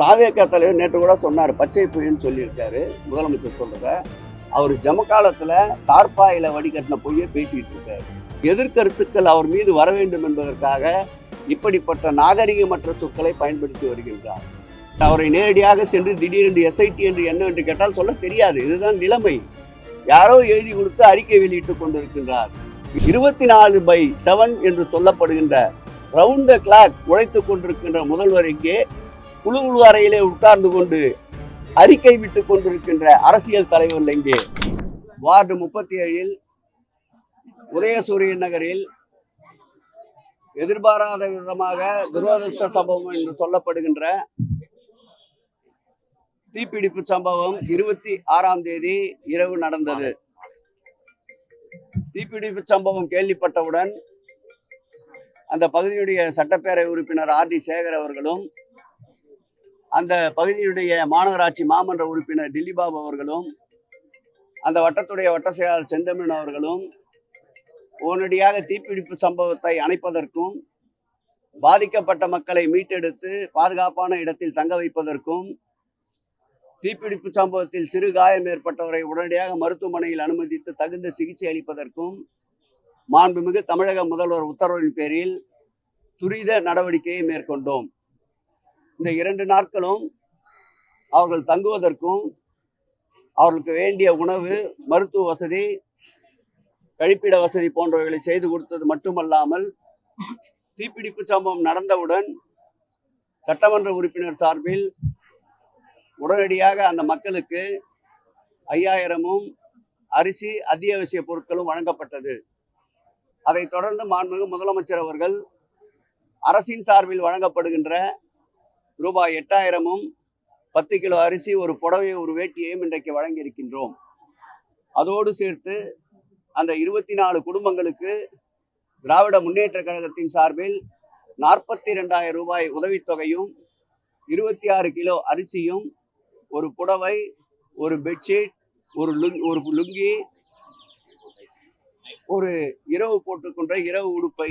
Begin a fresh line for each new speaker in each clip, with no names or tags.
தாவேக தலைவர் நேற்று கூட சொன்னார், பச்சை பொய்ன்னு சொல்லியிருக்காரு முதலமைச்சர் சொல்றத. அவர் ஜமக்காலத்துல தார்பாயில வடிகட்டின பொய்யை பேசிட்டு இருக்காரு. எதிர்கருத்துக்கள் அவர் மீது வர வேண்டும் என்பதற்காக இப்படிப்பட்ட நாகரிகமற்ற சொற்களை பயன்படுத்தி வருகின்றார். அவரை நேரடியாக சென்று திடீரென்று எஸ்ஐடி என்று என்னவென்று கேட்டால் சொல்ல தெரியாது. இதுதான் நிலைமை. யாரோ எழுதி கொடுத்து அறிக்கை வெளியிட்டுக் கொண்டிருக்கின்றார். 24/7 என்று சொல்லப்படுகின்ற ரவுண்ட் த கிளாக் உழைத்துக் கொண்டிருக்கின்ற முதல்வர் இங்கே குழு அறையிலே உட்கார்ந்து கொண்டு அறிக்கை விட்டுக் கொண்டிருக்கின்ற அரசியல் தலைவர்கள் இங்கே. வார்டு 37 உதயசூரியன் நகரில் எதிர்பாராத விதமாக துரதிர்ஷ்ட சம்பவம் என்று சொல்லப்படுகின்ற தீப்பிடிப்பு சம்பவம் 26ஆம் தேதி இரவு நடந்தது. தீப்பிடிப்பு சம்பவம் கேள்விப்பட்டவுடன் அந்த பகுதியுடைய சட்டப்பேரவை உறுப்பினர் ஆர்.டி. சேகர் அவர்களும், அந்த பகுதியுடைய மாநகராட்சி மாமன்ற உறுப்பினர் டில்லிபாபு அவர்களும், அந்த வட்டத்துடைய வட்ட செயலாளர் செந்தமிழ் அவர்களும் உடனடியாக தீப்பிடிப்பு சம்பவத்தை அணைப்பதற்கும் பாதிக்கப்பட்ட மக்களை மீட்டெடுத்து பாதுகாப்பான இடத்தில் தங்க வைப்பதற்கும், தீப்பிடிப்பு சம்பவத்தில் சிறு காயம் ஏற்பட்டவரை உடனடியாக மருத்துவமனையில் அனுமதித்து தகுந்த சிகிச்சை அளிப்பதற்கும் மாண்புமிகு தமிழக முதல்வர் உத்தரவின் பேரில் துரித நடவடிக்கையை மேற்கொண்டோம். இந்த 2 நாட்களும் அவர்கள் தங்குவதற்கும் அவர்களுக்கு வேண்டிய உணவு, மருத்துவ வசதி, கழிப்பிட வசதி போன்றவைகளை செய்து கொடுத்தது மட்டுமல்லாமல், தீப்பிடிப்பு சம்பவம் நடந்தவுடன் சட்டமன்ற உறுப்பினர் சார்பில் உடனடியாக அந்த மக்களுக்கு 5000 அரிசி, அத்தியாவசிய பொருட்களும் வழங்கப்பட்டது. அதைத் தொடர்ந்து மாண்புமிகு முதலமைச்சர் அவர்கள் அரசின் சார்பில் வழங்கப்படுகின்ற ரூபாய் 8000 10 கிலோ அரிசி, ஒரு புடவை, ஒரு வேட்டியையும் இன்றைக்கு வழங்கியிருக்கின்றோம். அதோடு சேர்த்து அந்த 24 குடும்பங்களுக்கு திராவிட முன்னேற்ற கழகத்தின் சார்பில் 42,000 ரூபாய் உதவித்தொகையும், 26 கிலோ அரிசியும், ஒரு புடவை, ஒரு பெட்ஷீட், ஒரு லுங்கி, ஒரு இரவு போட்டுக்கொண்ட இரவு உடுப்பை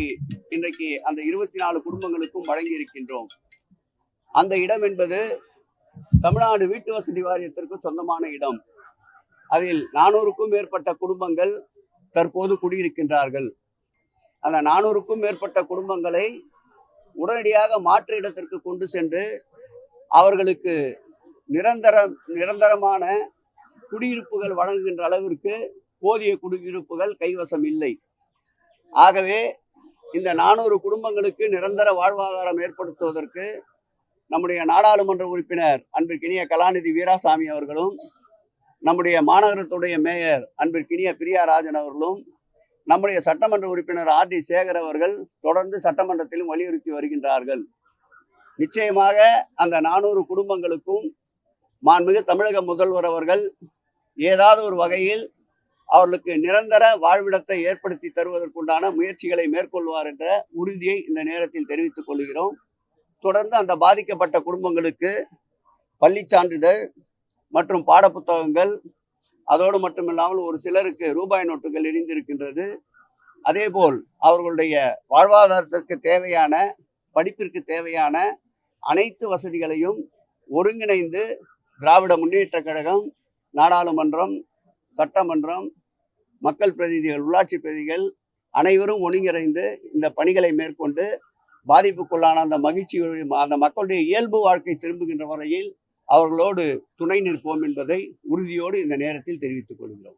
இன்றைக்கு அந்த 24 குடும்பங்களுக்கும் வழங்கி இருக்கின்றோம். அந்த இடம் என்பது தமிழ்நாடு வீட்டு வசதி வாரியத்திற்கு சொந்தமான இடம். அதில் 400க்கும் மேற்பட்ட குடும்பங்கள் தற்போது குடியிருக்கின்றார்கள். அந்த 400க்கும் மேற்பட்ட குடும்பங்களை உடனடியாக மாற்று இடத்திற்கு கொண்டு சென்று அவர்களுக்கு நிரந்தரமான குடியிருப்புகள் வழங்குகின்ற அளவிற்கு போதிய குடியிருப்புகள் கைவசம் இல்லை. ஆகவே இந்த 400 குடும்பங்களுக்கு நிரந்தர வாழ்வாதாரம் ஏற்படுத்துவதற்கு நம்முடைய நாடாளுமன்ற உறுப்பினர் அன்பிற்கினிய கலாநிதி வீராசாமி அவர்களும், நம்முடைய மாநகரத்துடைய மேயர் அன்பிற்கினிய பிரியா ராஜன் அவர்களும், நம்முடைய சட்டமன்ற உறுப்பினர் ஆர்.டி. சேகர் அவர்கள் தொடர்ந்து சட்டமன்றத்திலும் வலியுறுத்தி வருகின்றார்கள். நிச்சயமாக அந்த 400 குடும்பங்களுக்கும் மாண்புமிகு தமிழக முதல்வர் அவர்கள் ஏதாவது ஒரு வகையில் அவர்களுக்கு நிரந்தர வாழ்விடத்தை ஏற்படுத்தி தருவதற்குண்டான முயற்சிகளை மேற்கொள்வார் என்ற உறுதியை இந்த நேரத்தில் தெரிவித்துக் கொள்கிறோம். தொடர்ந்து அந்த பாதிக்கப்பட்ட குடும்பங்களுக்கு பள்ளி சான்றிதழ் மற்றும் பாடப்புத்தகங்கள், அதோடு மட்டுமில்லாமல் ஒரு சிலருக்கு ரூபாய் நோட்டுகள் எரிந்திருக்கின்றது. அதேபோல் அவர்களுடைய வாழ்வாதாரத்திற்கு தேவையான, படிப்பிற்கு தேவையான அனைத்து வசதிகளையும் ஒருங்கிணைந்து திராவிட முன்னேற்ற கழகம், நாடாளுமன்றம், சட்டமன்றம், மக்கள் பிரதிநிதிகள், உள்ளாட்சி பிரதிநிதிகள் அனைவரும் ஒருங்கிணைந்து இந்த பணிகளை மேற்கொண்டு பாதிப்புக்குள்ளான அந்த மகிழ்ச்சி, அந்த மக்களுடைய இயல்பு வாழ்க்கை திரும்புகின்ற வரையில் அவர்களோடு துணை நிற்போம் என்பதை உறுதியோடு இந்த நேரத்தில் தெரிவித்துக் கொள்கிறோம்.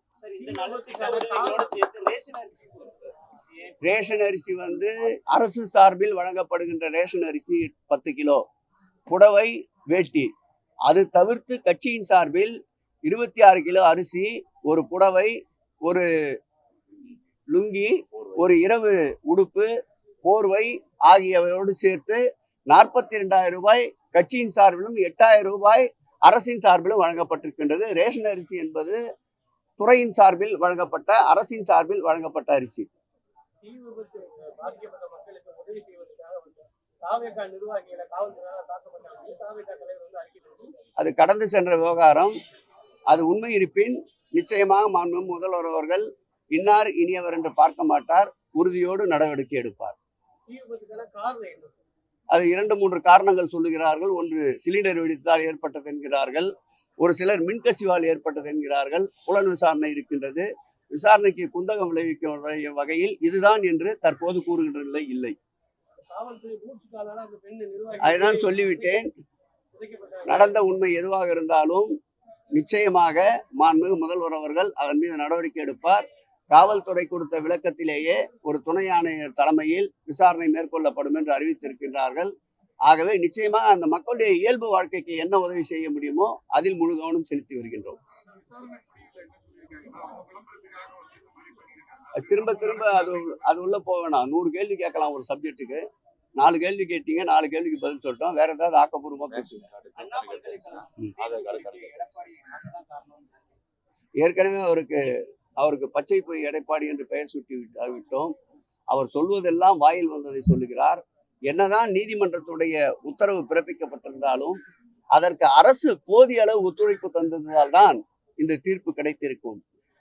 ரேஷன் அரிசி அரசு சார்பில் வழங்கப்படுகின்ற ரேஷன் அரிசி 10 கிலோ, புடவை, வேட்டி. அது தவிர்த்து கட்சியின் சார்பில் 26 கிலோ அரிசி, ஒரு புடவை, ஒரு லுங்கி, ஒரு இரவு உடுப்பு, போர்வை ஆகியவையோடு சேர்த்து 42,000 ரூபாய் கட்சியின் சார்பிலும் 8,000 ரூபாய் அரசின் சார்பிலும் வழங்கப்பட்டிருக்கின்றது. ரேஷன் அரிசி என்பது துறையின் சார்பில் வழங்கப்பட்ட, அரசின் சார்பில் வழங்கப்பட்ட அரிசி. அது கடந்து சென்ற விவகாரம். அது உண்மை இருப்பின் நிச்சயமாக மாண்புமிகு முதல்வர் அவர்கள் இன்னார் இனியவர் என்று பார்க்க மாட்டார், உறுதியோடு நடவடிக்கை எடுப்பார். அது 2-3 காரணங்கள் சொல்லுகிறார்கள். ஒன்று சிலிண்டர் வெடித்தால் ஏற்பட்டது என்கிறார்கள். ஒரு சிலர் மின்கசிவால் ஏற்பட்டது என்கிறார்கள். புலன் விசாரணை இருக்கின்றது. விசாரணைக்கு குந்தகம் விளைவிக்க வகையில் இதுதான் என்று தற்போது கூறுகின்ற நிலை இல்லை. அதுதான் சொல்லிவிட்டேன். நடந்த உண்மை எதுவாக இருந்தாலும் நிச்சயமாக மாண்புமிகு முதல்வர் அவர்கள் அதன் மீது நடவடிக்கை எடுப்பார். காவல்துறை கொடுத்த விளக்கத்திலேயே ஒரு துணை ஆணையர் தலைமையில் விசாரணை மேற்கொள்ளப்படும் என்று அறிவித்திருக்கின்றார்கள். ஆகவே நிச்சயமாக அந்த மக்களுடைய இயல்பு வாழ்க்கைக்கு என்ன உதவி செய்ய முடியுமோ அதில் முழு கவனம் செலுத்தி வருகின்றோம். திரும்ப திரும்ப அது உள்ள போக வேணாம். 100 கேள்வி கேட்கலாம் ஒரு சப்ஜெக்டுக்கு. 4 கேள்வி கேட்டீங்க, 4 கேள்விக்கு பதில் சொல்லிட்டோம். வேற ஏதாவது ஆக்கப்பூர்வமா பேசுங்க. ஏற்கனவே அவருக்கு பச்சை பொய் எடப்பாடி என்று பெயர் சுட்டி விட்டோம். அவர் சொல்வதெல்லாம் வாயில் வந்ததை சொல்லுகிறார். என்னதான் நீதிமன்றத்துடைய உத்தரவு பிறப்பிக்கப்பட்டிருந்தாலும் அதற்கு அரசு போதிய அளவு ஒத்துழைப்பு தந்ததால் தான் இந்த தீர்ப்பு கிடைத்திருக்கும்.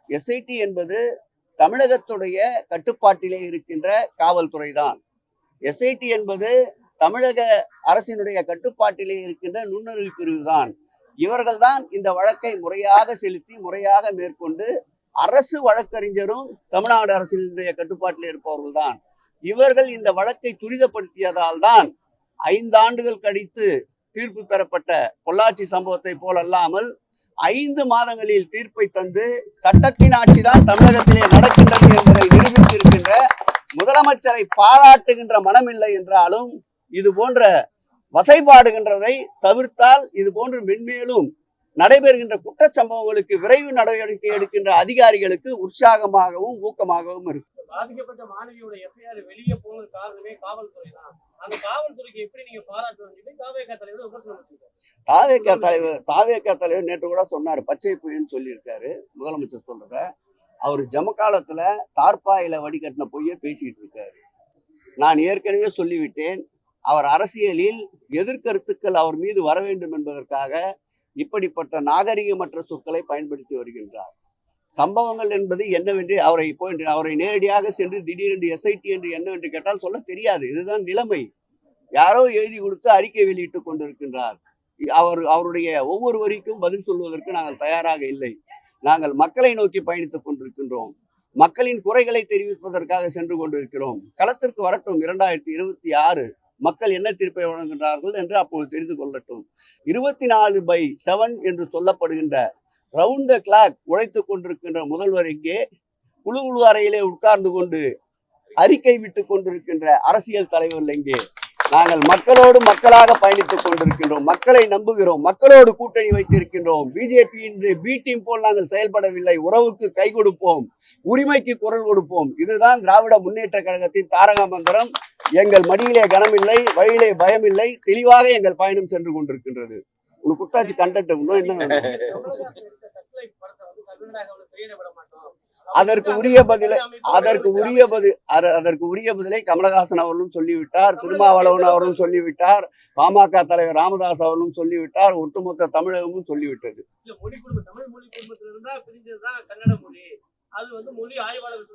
SIT என்பது தமிழகத்துடைய கட்டுப்பாட்டிலே இருக்கின்ற காவல்துறை தான். SIT என்பது தமிழக அரசினுடைய கட்டுப்பாட்டிலே இருக்கின்ற நுண்ணறிவு பிரிவு தான். இவர்கள் தான் இந்த வழக்கை முறையாக செலுத்தி முறையாக மேற்கொண்டு அரசு வழக்கறிஞரும் தமிழ்நாடு அரசினுடைய கட்டுப்பாட்டில் இருப்பவர்கள் தான். இவர்கள் இந்த வழக்கை துரிதப்படுத்தியதால் தான் 5 ஆண்டுகள் கழித்து தீர்ப்பு பெறப்பட்ட பொள்ளாச்சி சம்பவத்தை போல் அல்லாமல் 5 மாதங்களில் தீர்ப்பை தந்து சட்டத்தின் ஆட்சி தான் தமிழகத்திலே நடக்கின்றது என்பதை நிரூபித்திருக்கின்ற முதலமைச்சரை பாராட்டுகின்ற மனமில்லை என்றாலும் இது போன்ற வசைபாடுகின்றதை தவிர்த்தால் இது போன்று மென்மேலும் நடைபெறுகின்ற குற்றச்சம்பவங்களுக்கு விரைவு நடவடிக்கை எடுக்கின்ற அதிகாரிகளுக்கு உற்சாகமாகவும் ஊக்கமாகவும் இருக்கும்.
பாதிக்கப்பட்ட மாணவியோட எஃப்ஐஆர் வெளியே போன காரணமே காவல்துறை தான். அந்த காவல்துறைக்கு எப்படி நீங்க பாராட்டுவீங்க?
தாவேகா தலைவர் நேற்று கூட சொன்னாரு, பச்சை பொய்ன்னு சொல்லியிருக்காரு. முதலமைச்சர் சொல்றத அவர் ஜமக்காலத்துல தார்பாயில வடிகட்டின பொய்யை பேசிட்டு இருக்காரு. நான் ஏற்கனவே சொல்லிவிட்டேன், அவர் அரசியலில் எதிர்கருத்துக்கள் அவர் மீது வர வேண்டும் என்பதற்காக இப்படிப்பட்ட நாகரிகமற்ற சொற்களை பயன்படுத்தி வருகின்றார். சம்பவங்கள் என்பது என்னவென்று அவரை நேரடியாக சென்று திடீரென்று SIT என்று என்னவென்று கேட்டால் சொல்ல தெரியாது. இதுதான் நிலைமை. யாரோ எழுதி கொடுத்து அறிக்கை வெளியிட்டுக் கொண்டிருக்கின்றார். அவருடைய ஒவ்வொரு வரிக்கும் பதில் சொல்வதற்கு நாங்கள் தயாராக இல்லை. நாங்கள் மக்களை நோக்கி பயணித்துக் கொண்டிருக்கின்றோம். மக்களின் குறைகளை தெரிவிப்பதற்காக சென்று கொண்டிருக்கிறோம். களத்திற்கு வரட்டும். 2026 மக்கள் என்ன தீர்ப்பை வழங்குகின்றார்கள் என்று அப்போது தெரிந்து கொள்ளட்டும். 24/7 என்று சொல்லப்படுகின்ற ரவுண்ட் த கிளாக் உழைத்துக் கொண்டிருக்கின்ற முதல்வர் இங்கே குழு அறையிலே உட்கார்ந்து கொண்டு அறிக்கை விட்டுக் கொண்டிருக்கின்ற அரசியல் தலைவர்கள் இங்கே. நாங்கள் மக்களோடு மக்களாக பயணித்துக் கொண்டிருக்கின்றோம். மக்களை நம்புகிறோம். மக்களோடு கூட்டணி வைத்திருக்கின்றோம். பிஜேபியின் பி டீம் போல் நாங்கள் செயல்படவில்லை. உறவுக்கு கை கொடுப்போம், உரிமைக்கு குரல் கொடுப்போம். இதுதான் திராவிட முன்னேற்ற கழகத்தின் தாரக மந்திரம். எங்கள் மடியிலே கனமில்லை, வழியிலே பயமில்லை. தெளிவாக எங்கள் பயணம் சென்று கொண்டிருக்கின்றது. உங்களுக்கு குட்டாச்சு கண்டென்ட் இன்னும் என்ன? அதற்கு உரிய பதிலை கமலஹாசன் அவர்களும் சொல்லிவிட்டார், திருமாவளவன் அவர்களும் சொல்லிவிட்டார், பாமக தலைவர் ராமதாஸ் அவர்களும் சொல்லிவிட்டார், ஒட்டுமொத்த தமிழகமும் சொல்லிவிட்டது.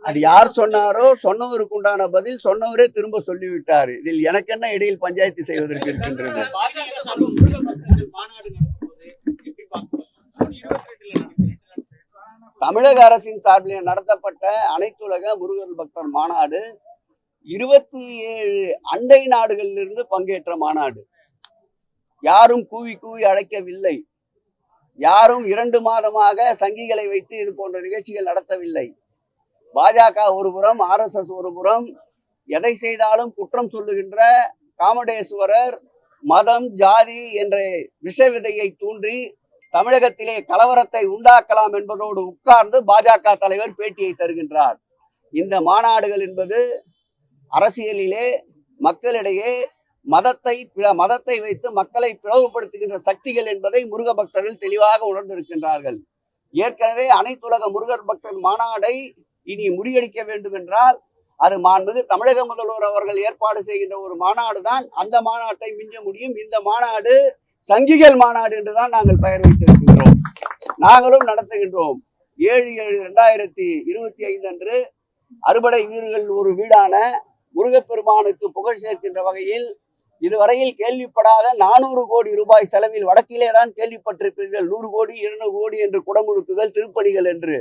அது யார் சொன்னாரோ சொன்னவருக்கு உண்டான பதில் சொன்னவரே திரும்ப சொல்லிவிட்டார். இதில் எனக்கு என்ன இடையில் பஞ்சாயத்து செய்வதற்கு இருக்கின்றது? தமிழக அரசின் சார்பில் நடத்தப்பட்ட அனைத்துலக முருகர் பக்தர் மாநாடு 27 அண்டை நாடுகளிலிருந்து பங்கேற்ற மாநாடு. யாரும் கூவி அழைக்கவில்லை. யாரும் 2 மாதமாக சங்கிகளை வைத்து இது போன்ற நிகழ்ச்சிகள் நடத்தவில்லை. பாஜக ஒருபுறம், RSS ஒருபுறம், எதை செய்தாலும் குற்றம் சொல்லுகின்ற காமடேஸ்வரர் மதம் ஜாதி என்ற விஷ விதையை தூண்டி தமிழகத்திலே கலவரத்தை உண்டாக்கலாம் என்பதோடு உட்கார்ந்து பாஜக தலைவர் பேட்டியை தருகின்றார். இந்த மாநாடுகள் என்பது அரசியலிலே மக்களிடையே மதத்தை வைத்து மக்களை பிளவுபடுத்துகின்ற சக்திகள் என்பதை முருக பக்தர்கள் தெளிவாக உணர்ந்திருக்கின்றார்கள். ஏற்கனவே அனைத்துலக முருகர் பக்தர் மாநாடை இனி முறியடிக்க வேண்டும் என்றால் அது மாண்புமிகு தமிழக முதல்வர் அவர்கள் ஏற்பாடு செய்கின்ற ஒரு மாநாடு தான் அந்த மாநாட்டை மிஞ்ச முடியும். இந்த மாநாடு சங்கிகள் மாநாடு என்றுதான் நாங்கள் பெயர் வைத்திருக்கின்றோம். நாங்களும் நடத்துகின்றோம். 7/7/2025 அன்று அறுபடை வீரர்கள் ஒரு வீடான முருகப்பெருமானுக்கு புகழ் சேர்க்கின்ற வகையில் இதுவரையில் கேள்விப்படாத 400 கோடி ரூபாய் செலவில், வடக்கிலே தான் கேள்விப்பட்டிருப்பீர்கள் 100 கோடி 200 கோடி என்று குடமுழுக்குகள் திருப்பணிகள் என்று.